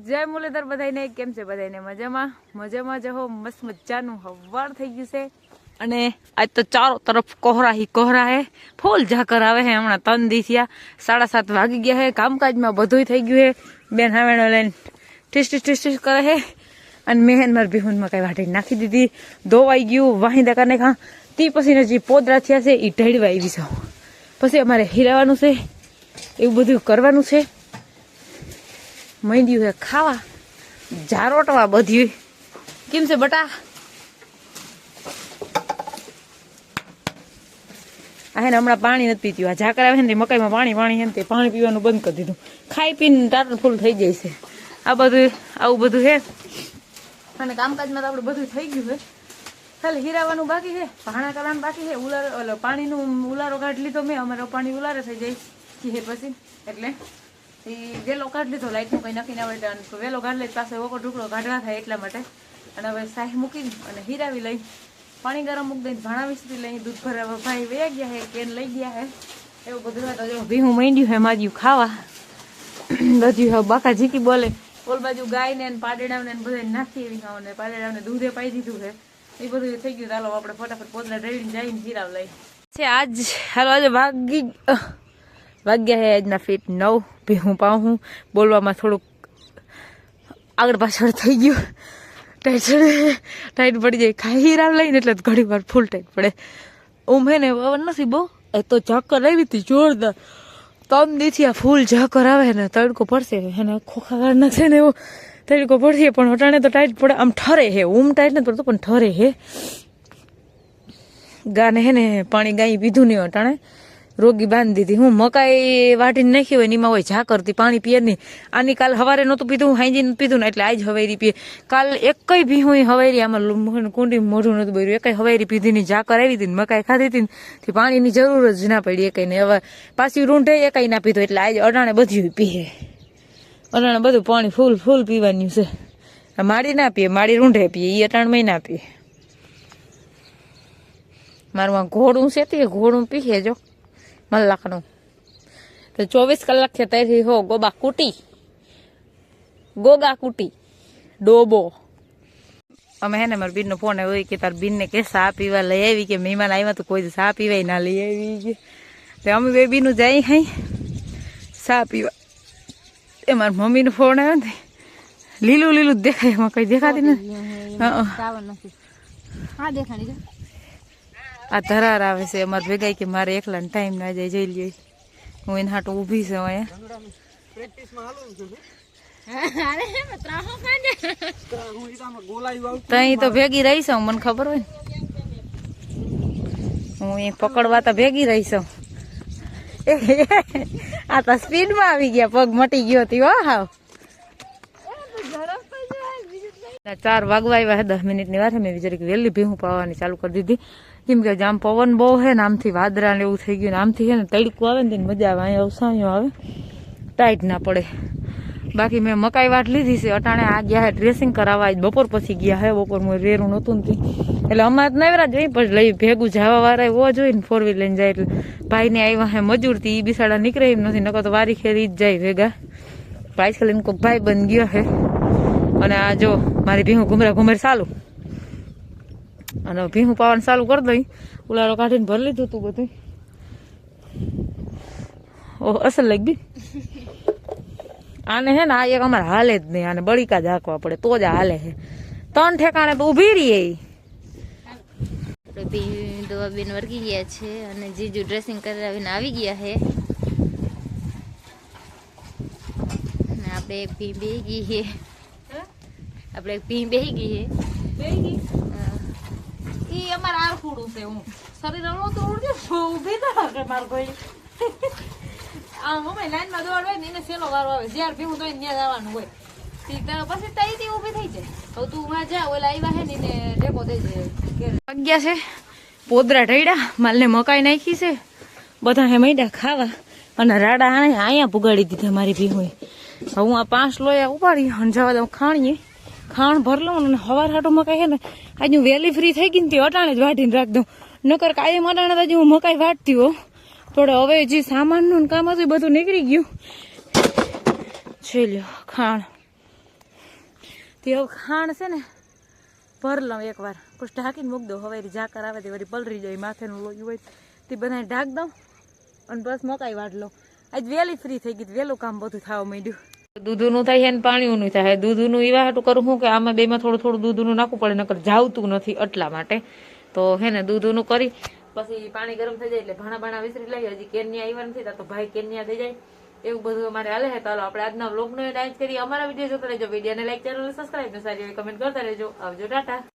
જય મુરલીધર બધાને કેમ છે બધાને મજામાં મજામાં જહો મસ્ત મજાનું હવાર થઈ ગયું છે અને આજ તો ચારો તરફ કોહરા હે ફૂલ ઝાકર આવે હે હમણાં 3 દી થયા 7:30 વાગી ગયા હે કામકાજમાં બધું થઈ ગયું હે બેન હાવેણો લઈને ટીસ કરે હે અને મેહન માર બિહુનમાં કઈ વાટી નાખી દીધી ધોવાઈ ગયું વાહિંદા કરને ખા તી પછી જે પોદરા થયા છે એ ઢળવા આવી છે પછી અમારે હીરાવાનું છે એવું બધું કરવાનું છે મંડ્યું હે ખાવા જારોટવા બધી કેમ છે બટા આ હે ને હમણાં પાણી નથી પીતું આ ઝાકર આવે ને મકાઈમાં પાણી હે ને તે પાણી પીવાનું બંધ કરી દીધું ખાઈ પીને ટાટર ફૂલ થઈ જાય છે આ બધું આવું બધું હે અને કામકાજમાં તો આપણે બધું થઈ ગયું છે ખાલી હીરાવાનું બાકી છે ભાણા કરવાનું બાકી છે ઉલારો પાણીનું ઉલારો કાઢી લીધો મેં અમારો પાણી ઉલારે થઈ જાય છે પછી એટલે વેલો કાઢી લીધો લાઈટનું કંઈ નક્કી ના હોય તો વેલો કાઢી લે પાસે ઓકો ટુકડો કાઢવા થાય એટલા માટે અને હવે સાહી મૂકીને અને હીરાવી લઈ પાણી ગરમ મૂકી દઈને ભાણા વિસરી લઈ દૂધ ભરાવા ભાઈ વયા ગયા હે કેન લઈ ગયા હે એવું બધું તો જો ભીહું માંડ્યું હે માજ્યું ખાવા બધું હવે બાકા ઝીકી બોલે ઓલ બાજુ ગાયને પાડેડાને બધા નાખી એવી ખાવાને પાડેડાને દૂધે પાઈ દીધું છે એ બધું થઈ ગયું ચાલો આપણે ફટાફટ પોતલા ઢળીને જઈને હીરાવ લઈ છે આજ હાલો આજે વાગ્યા હે આજના ફીટ 9 ભીહું પાઉં બોલવામાં થોડુંક આગળ પાછળ થઈ ગયું ટાઈટ પડી જાય ખાઈ હીરાવ લઈને એટલે ઘણી વાર ફૂલ ટાઈટ પડે હે ને નથી બહુ એ તો ઝાકર આવી હતી જોરદાર 3 દીથી આ ફૂલ ઝાકર આવે ને તડકો પડશે એને ખોખા કાઢ નાખશે ને એવો તડકો પડશે પણ અટાણે તો ટાઈટ પડે આમ ઠરે હે ટાઈટ નથી પડતું પણ ઠરે હે ગાને હે ને પાણી ગાઈ પીધું નહીં અટાણે રોગી બાંધી દીધી હું મકાઈ વાટીને નાખી હોય એમાં હોય ઝાકરથી પાણી પીએ નહીં આની કાલ હવારે નહોતું પીધું હાઈજી નથી પીધું ને એટલે આજ હવેરી પીએ કાલ એકઈ ભીહું હવેરી આમાં કુંડી મોઢું નતું ભર્યું એકઈ હવેરી પીધી ની ઝાકર આવી હતી મકાઈ ખાધી હતી ને પાણીની જરૂર જ ના પડી એકઈ ને હવે પાછી રૂંઢે એકઈ ના પીધું એટલે આજે અડાણે બધું પીએ અડાણે બધું પાણી ફૂલ પીવાનું છે માળી ના પીએ માળી રૂંઢે પીએ એ અટાણમાં ના પીએ મારું ઘોડું છે તે ઘોડું પીએ જો મલ્લાખનું તો 24 કલાક છે ત્યાંથી હો ગોગા કુટી ડોબો અમે હે ને મારા બીનનો ફોન આવ્યો કે તાર બીનને કે ચા પીવા લઈ આવી કે મહેમાન આવ્યા તો કોઈ ચા પીવાય ના લઈ આવી કે તો અમે બે બીનું જાય હાઈ ચા પીવા એ મારા મમ્મીનો ફોન આવ્યો ને લીલું જ દેખાય એમાં કઈ દેખાતી નથી આ ધરાર આવે છે અમારે ભેગા કે મારે એકલાને ટાઈમ ના જાય જઈ લઈએ હું એને હાટું ઊભી છું અહીંયા તઈ તો ભેગી રહીશ મને ખબર હોય ને હું એ પકડવા તો ભેગી રહીશ આ તો સ્પીડમાં આવી ગયા પગ મટી ગયો હતી હો હાવ 4 વાગવા આવ્યા 10 મિનિટની વાર મેં વિચારી કે વહેલી ભીહું પાવાની ચાલુ કરી દીધી કેમ કે આમ પવન બહુ હે ને આમથી વાદરા ને એવું થઈ ગયું ને આમથી હે ને તડકું આવે ને મજા આવે અહીંયા અવસાણીઓ આવે ટાઈટ ના પડે બાકી મેં મકાઈ વાટ લીધી છે અટાણે આ ગયા હે ડ્રેસિંગ કરાવવા બપોર પછી ગયા હે બપોર રેરું નહોતું ને એટલે અમારે નવરા જોઈ પછી લઈ ભેગું જવા વાળા એવો જોઈએ ને 4 વ્હીલ લઈને જાય એટલે ભાઈને આવ્યા હે મજૂરથી એ બિસાડા નીકળે એમ નથી નકર તો વારી ખેરી જ જાય ભેગા ભાઈ ખાલી કોઈ ભાઈ બન ગયો હે અને આ જો મારી ભીહું ઘુમરા ચાલુ અને ભીહું પાવાનું ચાલુ કરી દઈ ઉલારો કાઢીને ભરી લીધું તું બધું ઓહ અસલ લાગી આને હે ને આ એક અમારે હાલે જ નહીં આને બળીકા જ હાંકવા પડે તો જ હાલે હે 3 ઠેકાણે તો ઊભી રહીએ દવા બેન વર્ગી ગયા છે અને જીજુ ડ્રેસિંગ કરાવીને આવી ગયા છે અને આપણે એક ભી બેહી ગઈ છે ઈ અમાર આરખુડું છે હું શરીર રણો તો ઉડજો ઊભી તો કે માર કોઈ આ મમ્મી લાઈન માં દોડવાય ને એને સેલો વારો આવે જ્યાર ભીહું તો ત્યાં જવાનું હોય ઠીક પછી તઈથી ઊભી થઈ જાય હવે તું માં જા ઓલા આવ્યા હે ને એને ટેકો દેજે વાગ્યા છે પોદરા ઢળ્યા માલને મકાઈ નાખી છે બધા હે મૈડા ખાવા અને રાડા અહીંયા પુગાડી દીધા મારી ભીહું હું આ 5 લોયા ઉપાડી અને જવા દઉં ખાણીએ ખાણ ભર લઉં ને હવાર હાટો મકાઈ હે ને આજે હું વહેલી ફ્રી થઈ ગઈ ને તે અટાણે જ વાટીને રાખ દઉં નકર કાયમ અટાણે તો હું મકાઈ વાટતી હો થોડે હવે જે સામાનનું કામ હતું બધું નીકળી ગયું છે લ્યો ખાણ તે હવે ખાણ છે ને ભર લઉં એકવાર પછી ઢાંકીને મૂક દઉં. હવે ઝાકર આવે તે વળી પલરી જાય, માથેનું લોહી હોય તે બધાને ઢાંક દઉં અને બસ મકાઈ વાટ લઉં. આજ વહેલી ફ્રી થઈ ગઈ, વહેલું કામ બધું થવા માંડ્યું. દૂધનું થાય છે ને પાણીનું થાય. દૂધનું એવા હાટું કરું હું કે આમાં બેમાં થોડું થોડું દૂધનું નાખવું પડે, નકર જાવતું નથી એટલા માટે. તો હે ને દૂધનું કરી પછી પાણી ગરમ થઈ જાય એટલે ભાણા વિસરી લઈએ. હજી કેન્યા આવ્યા નથી તો ભાઈ કેન્યા દઈ જાય, એવું બધું અમારે હાલે છે. ચાલો આપણે આજના વ્લોગનો એન્ડ કરીએ. અમારા વિડીયો જોતા રહેજો, વિડીયોને લાઈક, ચેનલ સબસ્ક્રાઈબ ને સારી એવી કમેન્ટ કરતા રહેજો. આવજો, ટાટા.